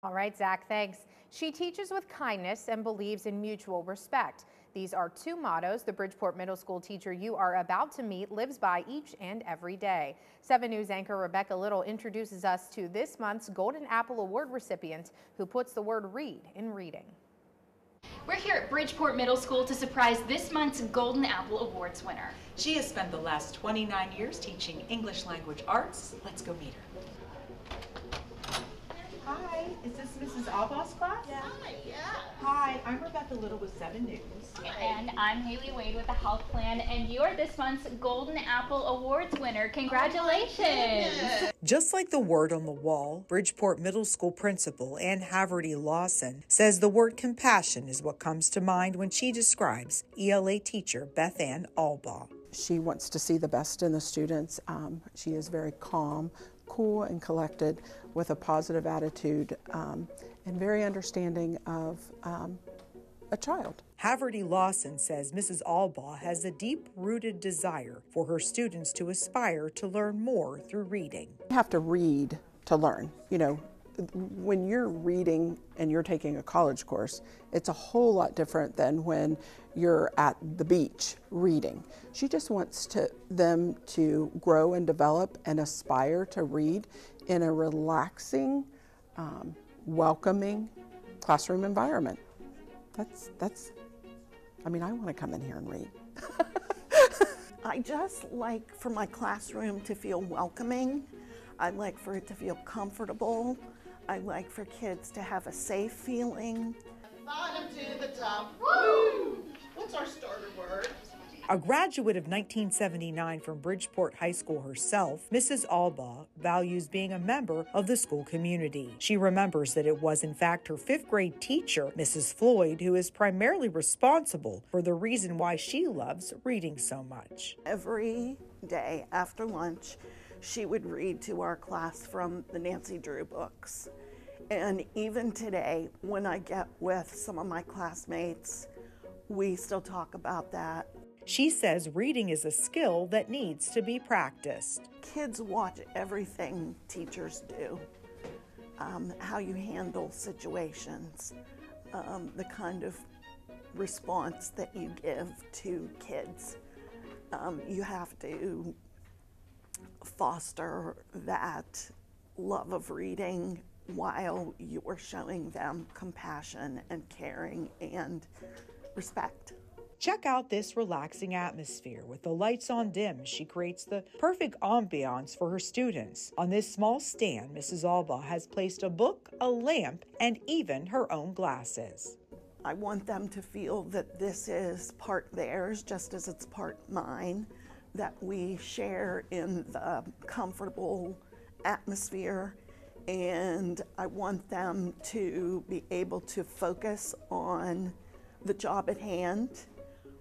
All right, Zach, thanks. She teaches with kindness and believes in mutual respect. These are two mottos the Bridgeport Middle School teacher you are about to meet lives by each and every day. 7 News anchor Rebecca Little introduces us to this month's Golden Apple Award recipient who puts the word read in reading. We're here at Bridgeport Middle School to surprise this month's Golden Apple Awards winner. She has spent the last 29 years teaching English language arts. Let's go meet her. Hi, is this Mrs. Alba's class? Yeah. Hi, I'm Rebecca Little with 7 News. And I'm Haley Wade with the Health Plan, and you're this month's Golden Apple Awards winner. Congratulations! Just like the word on the wall, Bridgeport Middle School principal Ann Haverty Lawson says the word compassion is what comes to mind when she describes ELA teacher Beth Ann Albaugh. She wants to see the best in the students. She is very calm, cool, and collected with a positive attitude and very understanding of a child. Haverty Lawson says Mrs. Albaugh has a deep-rooted desire for her students to aspire to learn more through reading. You have to read to learn. You know, when you're reading and you're taking a college course, it's a whole lot different than when you're at the beach reading. She just wants them to grow and develop and aspire to read in a relaxing, welcoming classroom environment. I mean, I want to come in here and read. I just like for my classroom to feel welcoming. I like for it to feel comfortable. I like for kids to have a safe feeling. Bottom to the top. Woo! What's our starter word? A graduate of 1979 from Bridgeport High School herself, Mrs. Albaugh values being a member of the school community. She remembers that it was in fact her 5th grade teacher, Mrs. Floyd, who is primarily responsible for the reason why she loves reading so much. Every day after lunch, she would read to our class from the Nancy Drew books. And even today, when I get with some of my classmates, we still talk about that. She says reading is a skill that needs to be practiced. Kids watch everything teachers do, how you handle situations, the kind of response that you give to kids. You have to foster that love of reading while you are showing them compassion and caring and respect. Check out this relaxing atmosphere. With the lights on dim, she creates the perfect ambiance for her students. On this small stand, Mrs. Albaugh has placed a book, a lamp, and even her own glasses. I want them to feel that this is part theirs, just as it's part mine, that we share in the comfortable atmosphere, and I want them to be able to focus on the job at hand,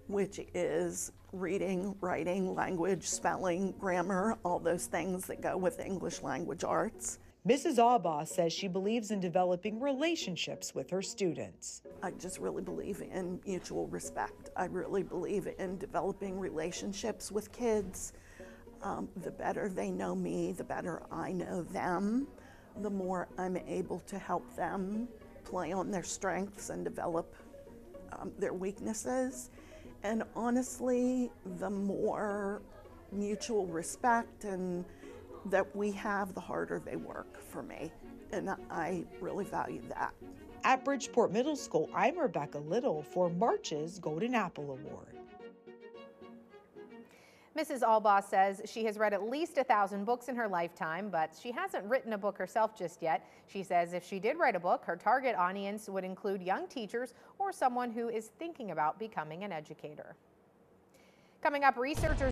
which is reading, writing, language, spelling, grammar, all those things that go with English language arts. Mrs. Albaugh says she believes in developing relationships with her students. I just really believe in mutual respect. I really believe in developing relationships with kids. The better they know me, the better I know them, the more I'm able to help them play on their strengths and develop their weaknesses. And honestly, the more mutual respect and that we have, the harder they work for me. And I really value that. At Bridgeport Middle School, I'm Rebecca Little for March's Golden Apple Award. Mrs. Albaugh says she has read at least 1,000 books in her lifetime, but she hasn't written a book herself just yet. She says if she did write a book, her target audience would include young teachers or someone who is thinking about becoming an educator. Coming up, researchers